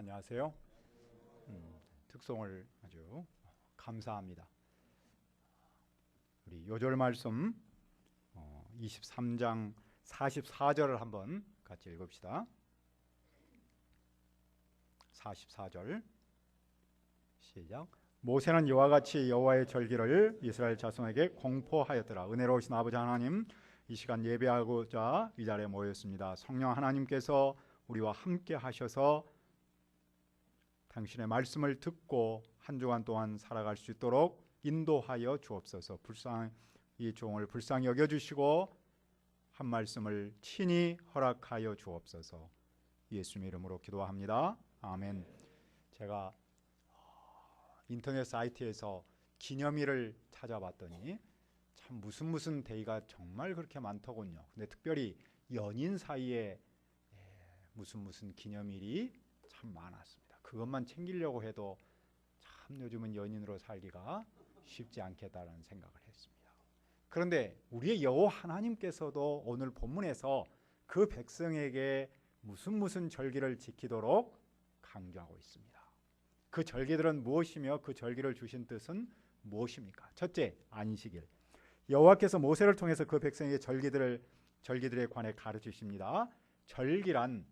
안녕하세요. 특송을 아주 감사합니다. 우리 요절 말씀 23장 44절을 한번 같이 읽읍시다. 44절 시작. 모세는 이와 같이 여호와의 절기를 이스라엘 자손에게 공포하였더라. 은혜로우신 아버지 하나님, 이 시간 예배하고자 이 자리에 모였습니다. 성령 하나님께서 우리와 함께 하셔서 당신의 말씀을 듣고 한 주간 동안 살아갈 수 있도록 인도하여 주옵소서. 이 종을 불쌍히 여겨주시고 한 말씀을 친히 허락하여 주옵소서. 예수님의 이름으로 기도합니다. 아멘. 제가 인터넷 사이트에서 기념일을 찾아봤더니 참 무슨 데이가 정말 그렇게 많더군요. 근데 특별히 연인 사이에 무슨 기념일이 참 많았습니다. 그것만 챙기려고 해도 참 요즘은 연인으로 살기가 쉽지 않겠다는 생각을 했습니다. 그런데 우리의 여호와 하나님께서도 오늘 본문에서 그 백성에게 무슨 절기를 지키도록 강조하고 있습니다. 그 절기들은 무엇이며 그 절기를 주신 뜻은 무엇입니까? 첫째, 안식일. 여호와께서 모세를 통해서 그 백성에게 절기들에 관해 가르치십니다. 절기란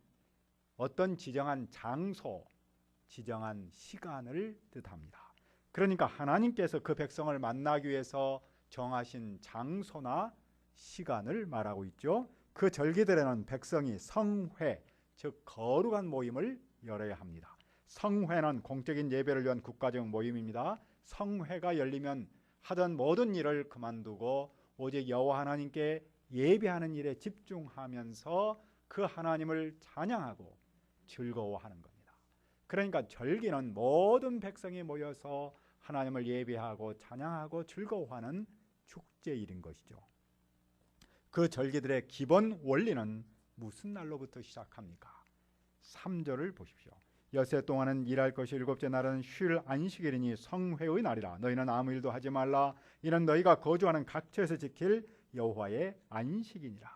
어떤 지정한 장소, 지정한 시간을 뜻합니다. 그러니까 하나님께서 그 백성을 만나기 위해서 정하신 장소나 시간을 말하고 있죠. 그 절기들에는 백성이 성회, 즉 거룩한 모임을 열어야 합니다. 성회는 공적인 예배를 위한 국가적 모임입니다. 성회가 열리면 하던 모든 일을 그만두고 오직 여호와 하나님께 예배하는 일에 집중하면서 그 하나님을 찬양하고 즐거워하는 겁니다. 그러니까 절기는 모든 백성이 모여서 하나님을 예배하고 찬양하고 즐거워하는 축제일인 것이죠. 그 절기들의 기본 원리는 무슨 날로부터 시작합니까? 3절을 보십시오. 엿새 동안은 일할 것이 일곱째 날은 쉴 안식일이니 성회의 날이라. 너희는 아무 일도 하지 말라. 이는 너희가 거주하는 각처에서 지킬 여호와의 안식이니라.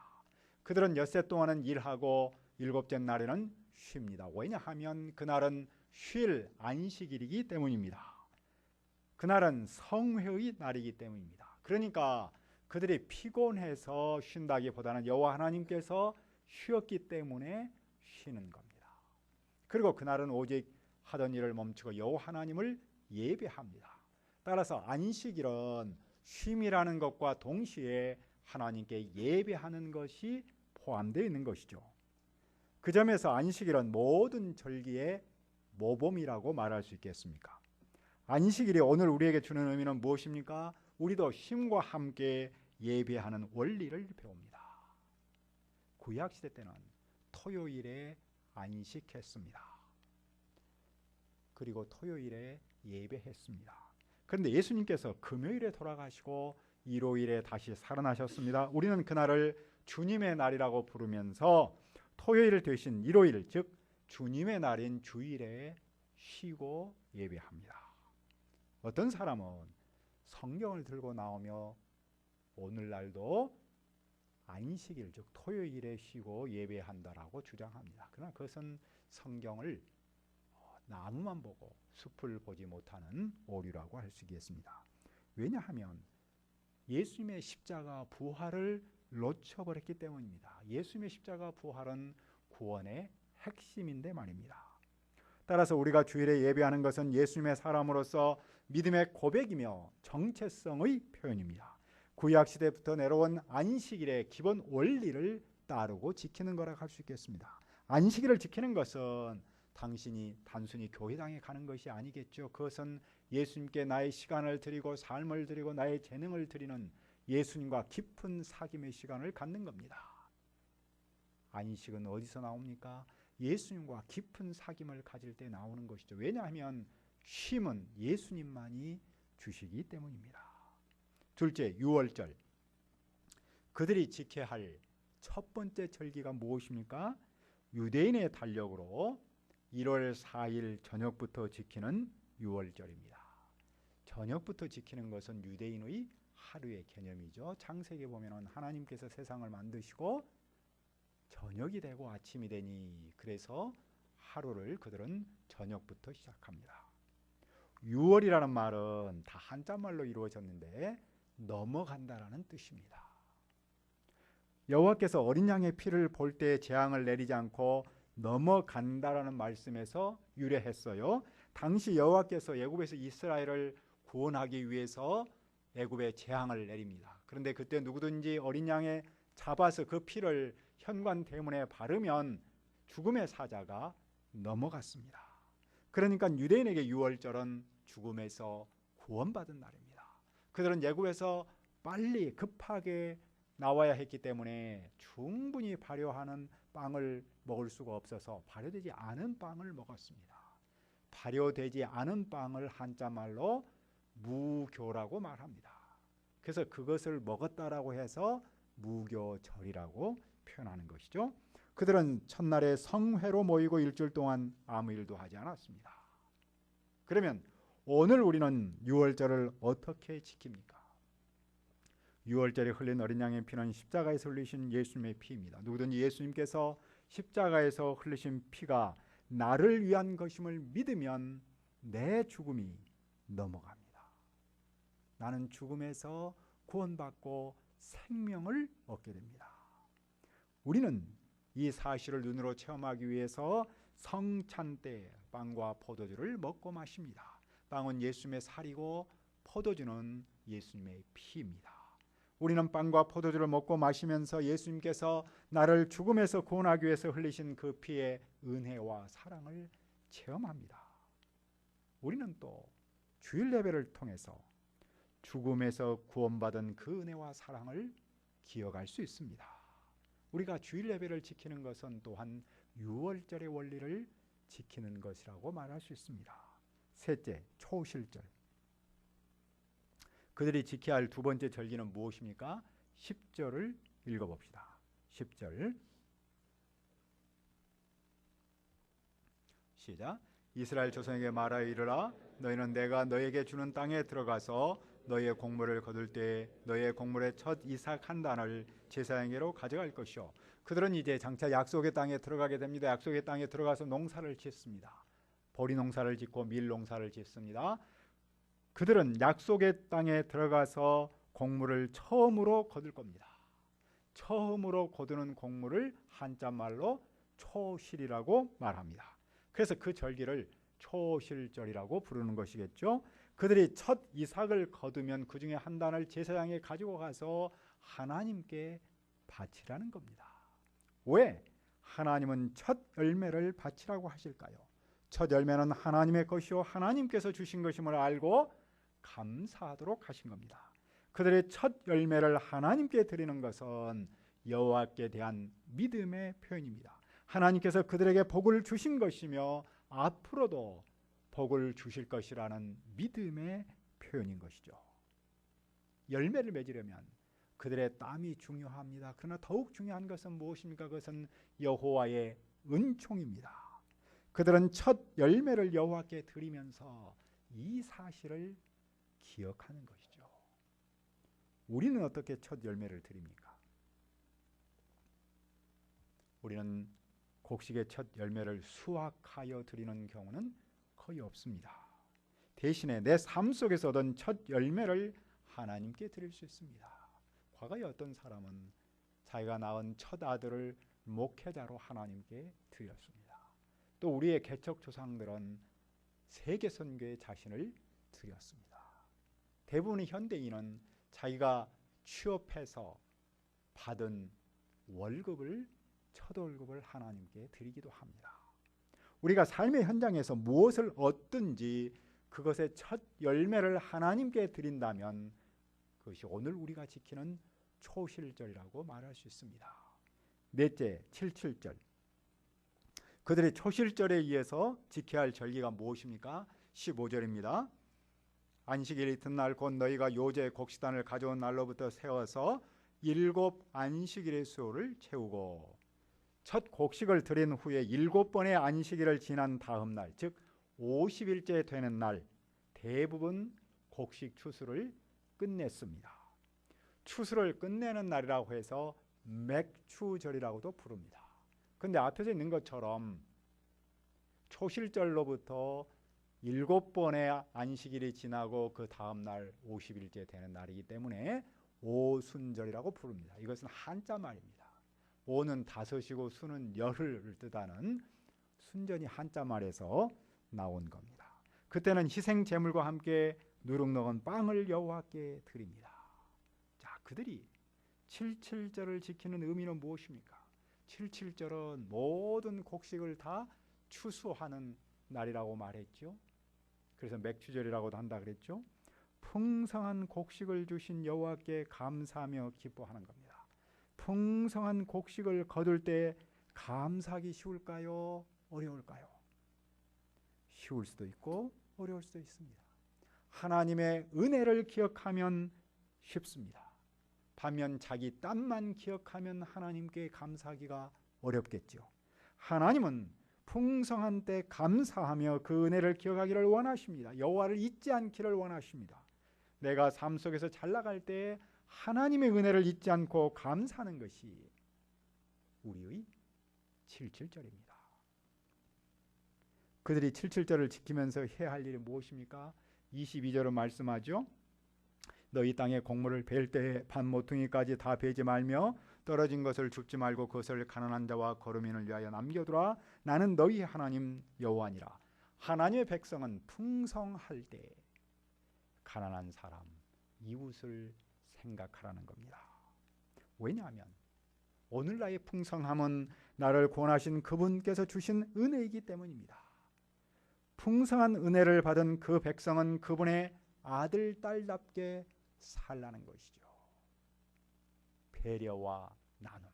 그들은 엿새 동안은 일하고 일곱째 날에는 쉽니다. 왜냐하면 그날은 쉴 안식일이기 때문입니다. 그날은 성회의 날이기 때문입니다. 그러니까 그들이 피곤해서 쉰다기보다는 여호와 하나님께서 쉬었기 때문에 쉬는 겁니다. 그리고 그날은 오직 하던 일을 멈추고 여호와 하나님을 예배합니다. 따라서 안식일은 쉼이라는 것과 동시에 하나님께 예배하는 것이 포함되어 있는 것이죠. 그 점에서 안식일은 모든 절기의 모범이라고 말할 수 있겠습니까? 안식일이 오늘 우리에게 주는 의미는 무엇입니까? 우리도 쉼과 함께 예배하는 원리를 배웁니다. 구약시대 때는 토요일에 안식했습니다. 그리고 토요일에 예배했습니다. 그런데 예수님께서 금요일에 돌아가시고 일요일에 다시 살아나셨습니다. 우리는 그날을 주님의 날이라고 부르면서 토요일 대신 일요일, 즉 주님의 날인 주일에 쉬고 예배합니다. 어떤 사람은 성경을 들고 나오며 오늘날도 안식일, 즉 토요일에 쉬고 예배한다라고 주장합니다. 그러나 그것은 성경을 나무만 보고 숲을 보지 못하는 오류라고 할 수 있겠습니다. 왜냐하면 예수님의 십자가 부활을 놓쳐버렸기 때문입니다. 예수님의 십자가 부활은 구원의 핵심인데 말입니다. 따라서 우리가 주일에 예배하는 것은 예수님의 사람으로서 믿음의 고백이며 정체성의 표현입니다. 구약시대부터 내려온 안식일의 기본 원리를 따르고 지키는 거라고 할 수 있겠습니다. 안식일을 지키는 것은 당신이 단순히 교회당에 가는 것이 아니겠죠. 그것은 예수님께 나의 시간을 드리고 삶을 드리고 나의 재능을 드리는 예수님과 깊은 사귐의 시간을 갖는 겁니다. 안식은 어디서 나옵니까? 예수님과 깊은 사귐을 가질 때 나오는 것이죠. 왜냐하면 쉼은 예수님만이 주시기 때문입니다. 둘째, 유월절. 그들이 지켜야 할 첫 번째 절기가 무엇입니까? 유대인의 달력으로 1월 4일 저녁부터 지키는 유월절입니다. 저녁부터 지키는 것은 유대인의 하루의 개념이죠. 창세기에 보면 하나님께서 세상을 만드시고 저녁이 되고 아침이 되니 그래서 하루를 그들은 저녁부터 시작합니다. 유월이라는 말은 다 한자말로 이루어졌는데 넘어간다라는 뜻입니다. 여호와께서 어린 양의 피를 볼 때 재앙을 내리지 않고 넘어간다라는 말씀에서 유래했어요. 당시 여호와께서 애굽에서 이스라엘을 구원하기 위해서 애굽에 재앙을 내립니다. 그런데 그때 누구든지 어린 양에 잡아서 그 피를 현관 대문에 바르면 죽음의 사자가 넘어갔습니다. 그러니까 유대인에게 유월절은 죽음에서 구원받은 날입니다. 그들은 애굽에서 빨리 급하게 나와야 했기 때문에 충분히 발효하는 빵을 먹을 수가 없어서 발효되지 않은 빵을 먹었습니다. 발효되지 않은 빵을 한자말로 무교라고 말합니다. 그래서 그것을 먹었다라고 해서 무교절이라고 표현하는 것이죠. 그들은 첫날에 성회로 모이고 일주일 동안 아무 일도 하지 않았습니다. 그러면 오늘 우리는 유월절을 어떻게 지킵니까? 유월절에 흘린 어린 양의 피는 십자가에서 흘리신 예수님의 피입니다. 누구든지 예수님께서 십자가에서 흘리신 피가 나를 위한 것임을 믿으면 내 죽음이 넘어갑니다. 나는 죽음에서 구원받고 생명을 얻게 됩니다. 우리는 이 사실을 눈으로 체험하기 위해서 성찬 때 빵과 포도주를 먹고 마십니다. 빵은 예수님의 살이고 포도주는 예수님의 피입니다. 우리는 빵과 포도주를 먹고 마시면서 예수님께서 나를 죽음에서 구원하기 위해서 흘리신 그 피의 은혜와 사랑을 체험합니다. 우리는 또 주일 예배를 통해서 죽음에서 구원받은 그 은혜와 사랑을 기억할 수 있습니다. 우리가 주일 예배를 지키는 것은 또한 유월절의 원리를 지키는 것이라고 말할 수 있습니다. 셋째, 초실절. 그들이 지켜야 할 두 번째 절기는 무엇입니까? 10절을 읽어봅시다. 10절 시작. 이스라엘 조상에게 말하여 이르라. 너희는 내가 너에게 주는 땅에 들어가서 너희의 곡물을 거둘 때 너희의 곡물의 첫 이삭 한 단을 제사장에게로 가져갈 것이요. 그들은 이제 장차 약속의 땅에 들어가게 됩니다. 약속의 땅에 들어가서 농사를 짓습니다. 보리 농사를 짓고 밀 농사를 짓습니다. 그들은 약속의 땅에 들어가서 곡물을 처음으로 거둘 겁니다. 처음으로 거두는 곡물을 한자말로 초실이라고 말합니다. 그래서 그 절기를 초실절이라고 부르는 것이겠죠. 그들이 첫 이삭을 거두면 그 중에 한 단을 제사장에 가지고 가서 하나님께 바치라는 겁니다. 왜 하나님은 첫 열매를 바치라고 하실까요? 첫 열매는 하나님의 것이요 하나님께서 주신 것임을 알고 감사하도록 하신 겁니다. 그들의 첫 열매를 하나님께 드리는 것은 여호와께 대한 믿음의 표현입니다. 하나님께서 그들에게 복을 주신 것이며 앞으로도 복을 주실 것이라는 믿음의 표현인 것이죠. 열매를 맺으려면 그들의 땀이 중요합니다. 그러나 더욱 중요한 것은 무엇입니까? 그것은 여호와의 은총입니다. 그들은 첫 열매를 여호와께 드리면서 이 사실을 기억하는 것이죠. 우리는 어떻게 첫 열매를 드립니까? 우리는 곡식의 첫 열매를 수확하여 드리는 경우는 거의 없습니다. 대신에 내 삶 속에서 얻은 첫 열매를 하나님께 드릴 수 있습니다. 과거에 어떤 사람은 자기가 낳은 첫 아들을 목회자로 하나님께 드렸습니다. 또 우리의 개척 조상들은 세계 선교에 자신을 드렸습니다. 대부분의 현대인은 자기가 취업해서 받은 월급을 첫 월급을 하나님께 드리기도 합니다. 우리가 삶의 현장에서 무엇을 얻든지 그것의 첫 열매를 하나님께 드린다면 그것이 오늘 우리가 지키는 초실절이라고 말할 수 있습니다. 넷째, 77절. 그들이 초실절에 의해서 지켜야 할 절기가 무엇입니까? 15절입니다. 안식일 이튿날 곧 너희가 요제 곡식단을 가져온 날로부터 세워서 7 안식일의 수호를 채우고 첫 곡식을 드린 후에 7번의 안식일을 지난 다음 날, 즉 50일째 되는 날 대부분 곡식 추수를 끝냈습니다. 추수를 끝내는 날이라고 해서 맥추절이라고도 부릅니다. 그런데 앞에서 있는 것처럼 초실절로부터 7번의 안식일이 지나고 그 다음 날 50일째 되는 날이기 때문에 오순절이라고 부릅니다. 이것은 한자 말입니다. 오는 다섯이고 순은 열을 뜻하는 순전히 한자 말에서 나온 겁니다. 그때는 희생 제물과 함께 누룩넉은 빵을 여호와께 드립니다. 자, 그들이 77절을 지키는 의미는 무엇입니까? 77절은 모든 곡식을 다 추수하는 날이라고 말했죠. 그래서 맥추절이라고도 한다 그랬죠. 풍성한 곡식을 주신 여호와께 감사하며 기뻐하는 겁니다. 풍성한 곡식을 거둘 때 감사하기 쉬울까요? 어려울까요? 쉬울 수도 있고 어려울 수도 있습니다. 하나님의 은혜를 기억하면 쉽습니다. 반면 자기 땀만 기억하면 하나님께 감사하기가 어렵겠죠. 하나님은 풍성한 때 감사하며 그 은혜를 기억하기를 원하십니다. 여호와를 잊지 않기를 원하십니다. 내가 삶 속에서 잘 나갈 때 하나님의 은혜를 잊지 않고 감사하는 것이 우리의 77절입니다. 그들이 77절을 지키면서 해야 할 일이 무엇입니까? 22절은 말씀하죠. 너희 땅에 곡물을 벨 때에 반 모퉁이까지 다 베지 말며 떨어진 것을 줍지 말고 그것을 가난한 자와 거르민을 위하여 남겨두라. 나는 너희 하나님 여호와니라. 하나님의 백성은 풍성할 때 가난한 사람, 이웃을 생각하라는 겁니다. 왜냐하면 오늘날의 풍성함은 나를 구원하신 그분께서 주신 은혜이기 때문입니다. 풍성한 은혜를 받은 그 백성은 그분의 아들, 딸답게 살라는 것이죠. 배려와 나눔.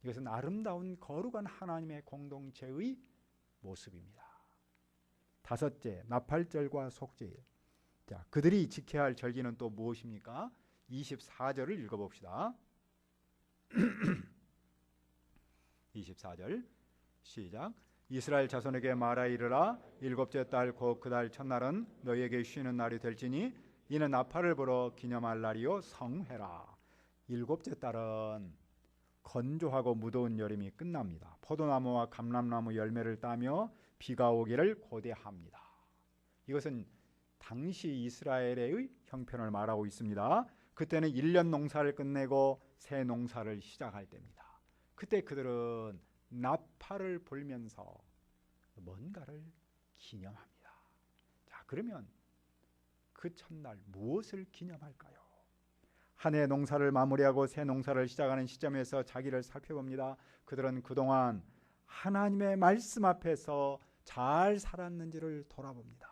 이것은 아름다운 거룩한 하나님의 공동체의 모습입니다. 다섯째, 나팔절과 속죄일. 자, 그들이 지켜야 할 절기는 또 무엇입니까? 24절을 읽어봅시다. 24절 시작. 이스라엘 자손에게 말하 이르라. 일곱째 달 곧 그 달 첫날은 너희에게 쉬는 날이 될지니 이는 나팔을 불어 기념할 날이요 성회라. 일곱째 달은 건조하고 무더운 여름이 끝납니다. 포도나무와 감람나무 열매를 따며 비가 오기를 고대합니다. 이것은 당시 이스라엘의 형편을 말하고 있습니다. 그때는 1년 농사를 끝내고 새 농사를 시작할 때입니다. 그때 그들은 나팔을 불면서 뭔가를 기념합니다. 자, 그러면 그 첫날 무엇을 기념할까요? 한 해 농사를 마무리하고 새 농사를 시작하는 시점에서 자기를 살펴봅니다. 그들은 그동안 하나님의 말씀 앞에서 잘 살았는지를 돌아봅니다.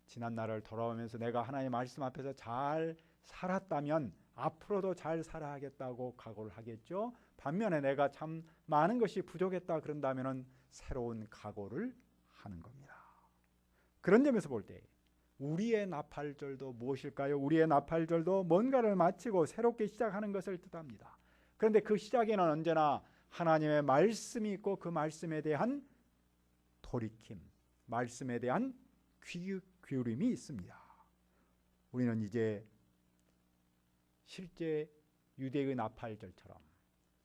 지난 날을 돌아오면서 내가 하나님의 말씀 앞에서 잘 살았다면 앞으로도 잘 살아야겠다고 각오를 하겠죠. 반면에 내가 참 많은 것이 부족했다 그런다면 새로운 각오를 하는 겁니다. 그런 점에서 볼 때 우리의 나팔절도 무엇일까요? 우리의 나팔절도 뭔가를 마치고 새롭게 시작하는 것을 뜻합니다. 그런데 그 시작에는 언제나 하나님의 말씀이 있고 그 말씀에 대한 돌이킴, 말씀에 대한 귀 기울임이 있습니다. 우리는 이제 실제 유대의 나팔절처럼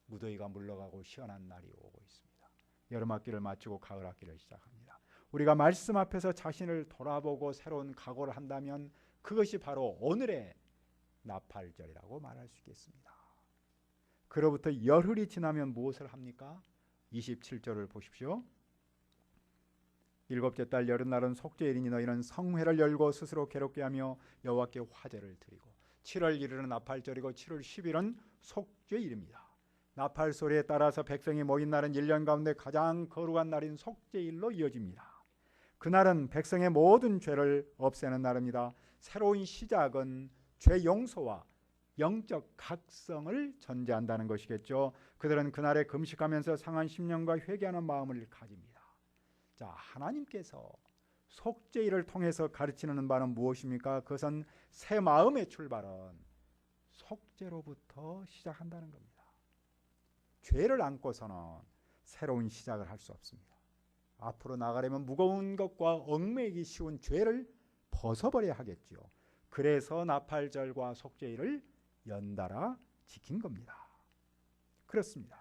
무더위가 물러가고 시원한 날이 오고 있습니다. 여름학기를 마치고 가을학기를 시작합니다. 우리가 말씀 앞에서 자신을 돌아보고 새로운 각오를 한다면 그것이 바로 오늘의 나팔절이라고 말할 수 있겠습니다. 그로부터 열흘이 지나면 무엇을 합니까? 27절을 보십시오. 일곱째 달 여름날은 속죄일이니 너희는 성회를 열고 스스로 괴롭게 하며 여호와께 화제를 드리고 7월 1일은 나팔절이고 7월 10일은 속죄일입니다. 나팔 소리에 따라서 백성이 모인 날은 1년 가운데 가장 거룩한 날인 속죄일로 이어집니다. 그날은 백성의 모든 죄를 없애는 날입니다. 새로운 시작은 죄 용서와 영적 각성을 전제한다는 것이겠죠. 그들은 그날에 금식하면서 상한 심령과 회개하는 마음을 가집니다. 자, 하나님께서 속죄일을 통해서 가르치는 바는 무엇입니까? 그것은 새 마음의 출발은 속죄로부터 시작한다는 겁니다. 죄를 안고서는 새로운 시작을 할 수 없습니다. 앞으로 나가려면 무거운 것과 얽매이기 쉬운 죄를 벗어버려야 하겠지요. 그래서 나팔절과 속죄일을 연달아 지킨 겁니다. 그렇습니다.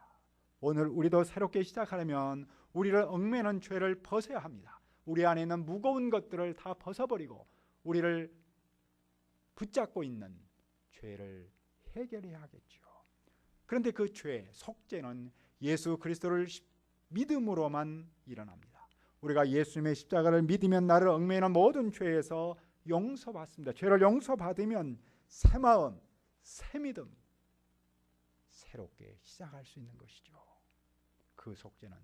오늘 우리도 새롭게 시작하려면 우리를 얽매는 죄를 벗어야 합니다. 우리 안에 있는 무거운 것들을 다 벗어버리고 우리를 붙잡고 있는 죄를 해결해야 하겠죠. 그런데 그 죄, 속죄는 예수 그리스도를 믿음으로만 일어납니다. 우리가 예수님의 십자가를 믿으면 나를 얽매이는 모든 죄에서 용서받습니다. 죄를 용서받으면 새 마음, 새 믿음, 새롭게 시작할 수 있는 것이죠. 그 속죄는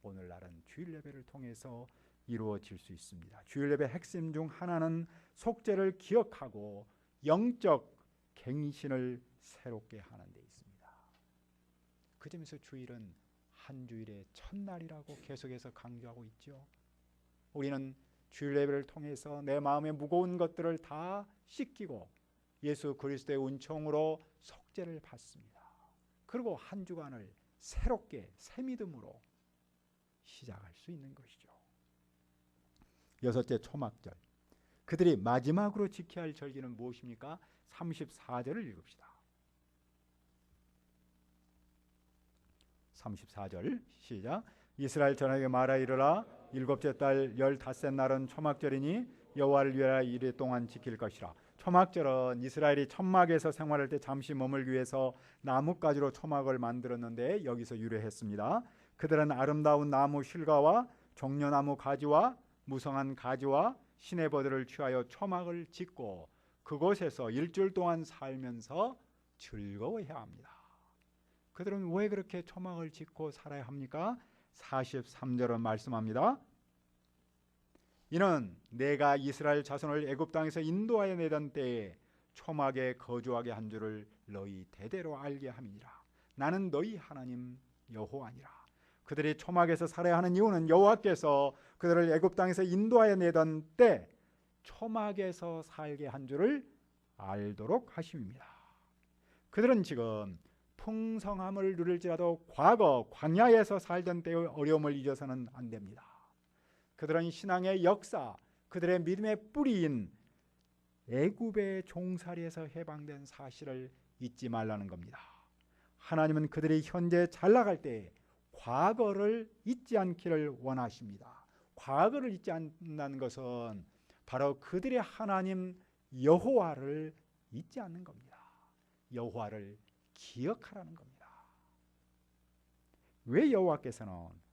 오늘날은 주일 예배를 통해서 이루어질 수 있습니다. 주일 예배 핵심 중 하나는 속죄를 기억하고 영적 갱신을 새롭게 하는 데 있습니다. 그 점에서 주일은 한 주일의 첫날이라고 계속해서 강조하고 있죠. 우리는 주일 예배를 통해서 내 마음의 무거운 것들을 다 씻기고 예수 그리스도의 은총으로 속죄를 받습니다. 그리고 한 주간을 새롭게 새 믿음으로 시작할 수 있는 것이죠. 여섯째, 초막절. 그들이 마지막으로 지켜야 할 절기는 무엇입니까? 34절을 읽읍시다. 34절 시작. 이스라엘 전에게 말하 이르라. 일곱째 달 15째 날은 초막절이니 여호와를 위하여 이래 동안 지킬 것이라. 초막절은 이스라엘이 천막에서 생활할 때 잠시 머물기 위해서 나뭇가지로 초막을 만들었는데 여기서 유래했습니다. 그들은 아름다운 나무 실과와 종려나무 가지와 무성한 가지와 시내버들을 취하여 초막을 짓고 그곳에서 일주일 동안 살면서 즐거워해야 합니다. 그들은 왜 그렇게 초막을 짓고 살아야 합니까? 43절은 말씀합니다. 이는 내가 이스라엘 자손을 애굽 땅에서 인도하여 내던 때에 초막에 거주하게 한 줄을 너희 대대로 알게 함이니라. 나는 너희 하나님 여호와니라. 그들이 초막에서 살아야 하는 이유는 여호와께서 그들을 애굽 땅에서 인도하여 내던 때 초막에서 살게 한 줄을 알도록 하심입니다. 그들은 지금 풍성함을 누릴지라도 과거 광야에서 살던 때의 어려움을 잊어서는 안 됩니다. 그들은 신앙의 역사, 그들의 믿음의 뿌리인 애굽의 종살이에서 해방된 사실을 잊지 말라는 겁니다. 하나님은 그들이 현재 잘 나갈 때 과거를 잊지 않기를 원하십니다. 과거를 잊지 않는다는 것은 바로 그들의 하나님 여호와를 잊지 않는 겁니다. 여호와를 기억하라는 겁니다. 왜 여호와께서는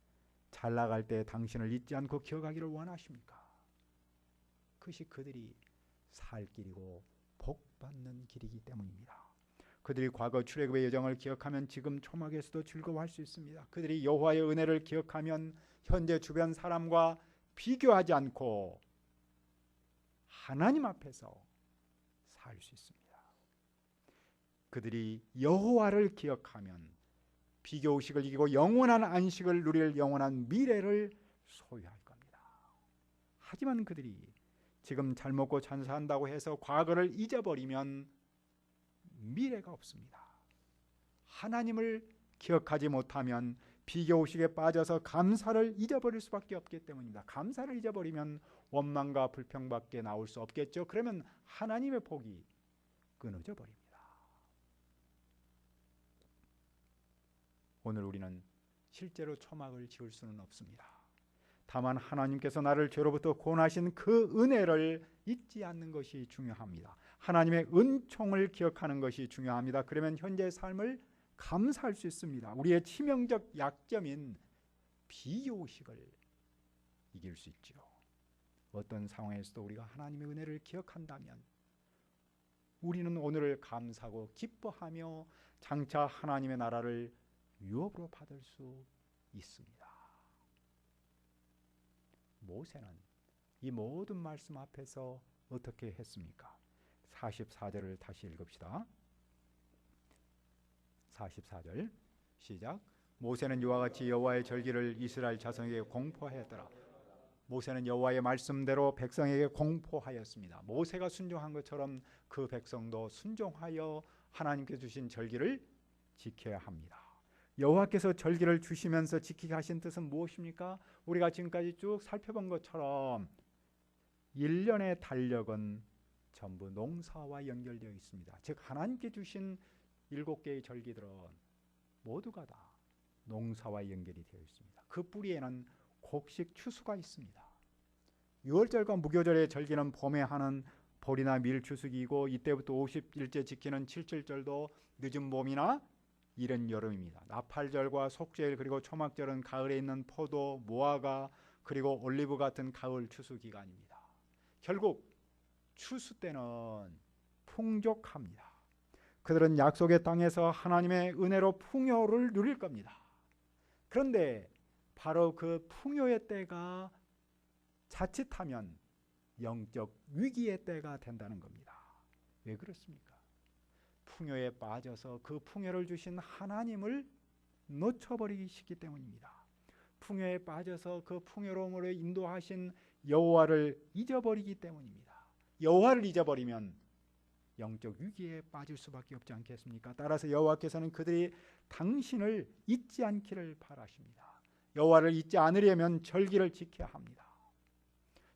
잘 나갈 때 당신을 잊지 않고 기억하기를 원하십니까? 그것이 그들이 살 길이고 복받는 길이기 때문입니다. 그들이 과거 출애굽의 여정을 기억하면 지금 초막에서도 즐거워할 수 있습니다. 그들이 여호와의 은혜를 기억하면 현재 주변 사람과 비교하지 않고 하나님 앞에서 살 수 있습니다. 그들이 여호와를 기억하면 비교의식을 이기고 영원한 안식을 누릴 영원한 미래를 소유할 겁니다. 하지만 그들이 지금 잘 먹고 잘 산다고 해서 과거를 잊어버리면 미래가 없습니다. 하나님을 기억하지 못하면 비교의식에 빠져서 감사를 잊어버릴 수밖에 없기 때문입니다. 감사를 잊어버리면 원망과 불평밖에 나올 수 없겠죠. 그러면 하나님의 복이 끊어져 버립니다. 오늘 우리는 실제로 초막을 지을 수는 없습니다. 다만 하나님께서 나를 죄로부터 구원하신 그 은혜를 잊지 않는 것이 중요합니다. 하나님의 은총을 기억하는 것이 중요합니다. 그러면 현재의 삶을 감사할 수 있습니다. 우리의 치명적 약점인 비교의식을 이길 수 있죠. 어떤 상황에서도 우리가 하나님의 은혜를 기억한다면 우리는 오늘을 감사하고 기뻐하며 장차 하나님의 나라를 유업으로 받을 수 있습니다. 모세는 이 모든 말씀 앞에서 어떻게 했습니까? 44절을 다시 읽읍시다. 44절 시작. 모세는 이와 같이 여호와의 절기를 이스라엘 자손에게 공포하였더라. 모세는 여호와의 말씀대로 백성에게 공포하였습니다. 모세가 순종한 것처럼 그 백성도 순종하여 하나님께 주신 절기를 지켜야 합니다. 여호와께서 절기를 주시면서 지키게 하신 뜻은 무엇입니까? 우리가 지금까지 쭉 살펴본 것처럼 1년의 달력은 전부 농사와 연결되어 있습니다. 즉 하나님께 주신 7개의 절기들은 모두가 다 농사와 연결이 되어 있습니다. 그 뿌리에는 곡식 추수가 있습니다. 유월절과 무교절의 절기는 봄에 하는 보리나 밀 추수기이고 이때부터 50일째 지키는 칠칠절도 늦은 봄이나 이른 여름입니다. 나팔절과 속죄일 그리고 초막절은 가을에 있는 포도, 무화과 그리고 올리브 같은 가을 추수 기간입니다. 결국 추수 때는 풍족합니다. 그들은 약속의 땅에서 하나님의 은혜로 풍요를 누릴 겁니다. 그런데 바로 그 풍요의 때가 자칫하면 영적 위기의 때가 된다는 겁니다. 왜 그렇습니까? 풍요에 빠져서 그 풍요를 주신 하나님을 놓쳐버리기 때문입니다. 풍요에 빠져서 그 풍요로움으로 인도하신 여호와를 잊어버리기 때문입니다. 여호와를 잊어버리면 영적 위기에 빠질 수밖에 없지 않겠습니까? 따라서 여호와께서는 그들이 당신을 잊지 않기를 바라십니다. 여호와를 잊지 않으려면 절기를 지켜야 합니다.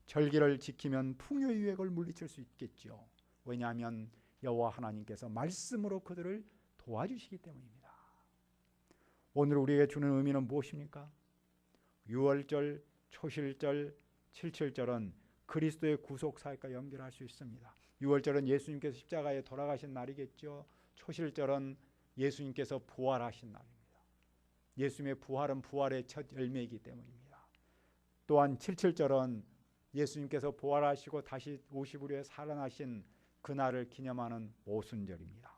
절기를 지키면 풍요의 유혹을 물리칠 수 있겠죠. 왜냐하면 여호와 하나님께서 말씀으로 그들을 도와주시기 때문입니다. 오늘 우리에게 주는 의미는 무엇입니까? 유월절, 초실절, 칠칠절은 그리스도의 구속사역과 연결할 수 있습니다. 유월절은 예수님께서 십자가에 돌아가신 날이겠죠. 초실절은 예수님께서 부활하신 날입니다. 예수님의 부활은 부활의 첫 열매이기 때문입니다. 또한 칠칠절은 예수님께서 부활하시고 다시 50일 후에 살아나신 그날을 기념하는 오순절입니다.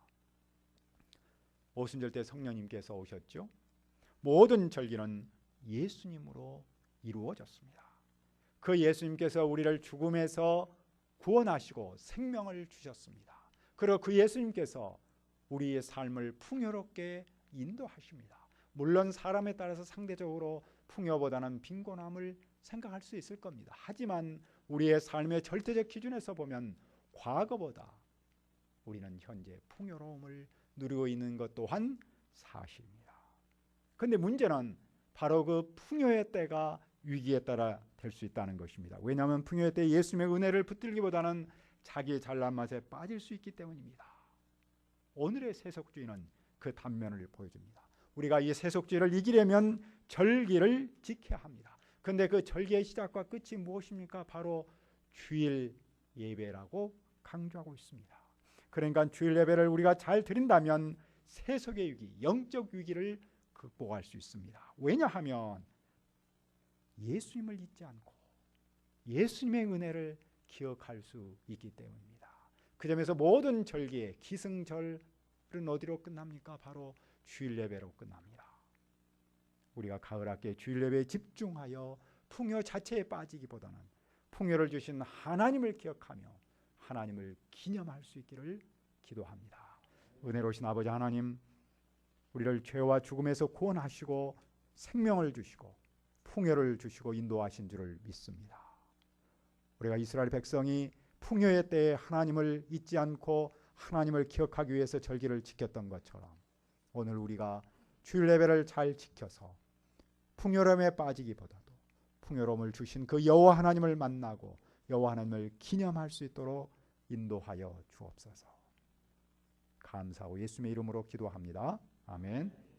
오순절 때 성령님께서 오셨죠. 모든 절기는 예수님으로 이루어졌습니다. 그 예수님께서 우리를 죽음에서 구원하시고 생명을 주셨습니다. 그리고 그 예수님께서 우리의 삶을 풍요롭게 인도하십니다. 물론 사람에 따라서 상대적으로 풍요보다는 빈곤함을 생각할 수 있을 겁니다. 하지만 우리의 삶의 절대적 기준에서 보면 과거보다 우리는 현재 풍요로움을 누리고 있는 것 또한 사실입니다. 그런데 문제는 바로 그 풍요의 때가 위기에 따라 될 수 있다는 것입니다. 왜냐하면 풍요의 때 예수님의 은혜를 붙들기보다는 자기의 잘난 맛에 빠질 수 있기 때문입니다. 오늘의 세속주의는 그 단면을 보여줍니다. 우리가 이 세속주의를 이기려면 절기를 지켜야 합니다. 그런데 그 절기의 시작과 끝이 무엇입니까? 바로 주일 예배라고 강조하고 있습니다. 그러니까 주일 예배를 우리가 잘 드린다면 세속의 위기, 영적 위기를 극복할 수 있습니다. 왜냐하면 예수님을 잊지 않고 예수님의 은혜를 기억할 수 있기 때문입니다. 그 점에서 모든 절기의 기승절은 어디로 끝납니까? 바로 주일 예배로 끝납니다. 우리가 가을 학기에 주일 예배에 집중하여 풍요 자체에 빠지기보다는 풍요를 주신 하나님을 기억하며 하나님을 기념할 수 있기를 기도합니다. 은혜로우신 아버지 하나님, 우리를 죄와 죽음에서 구원하시고 생명을 주시고 풍요를 주시고 인도하신 줄을 믿습니다. 우리가 이스라엘 백성이 풍요의 때에 하나님을 잊지 않고 하나님을 기억하기 위해서 절기를 지켰던 것처럼 오늘 우리가 주일 예배를 잘 지켜서 풍요로움에 빠지기보다도 풍요로움을 주신 그 여호와 하나님을 만나고 여호와 하나님을 기념할 수 있도록 인도하여 주옵소서. 감사하고 예수님의 이름으로 기도합니다. 아멘.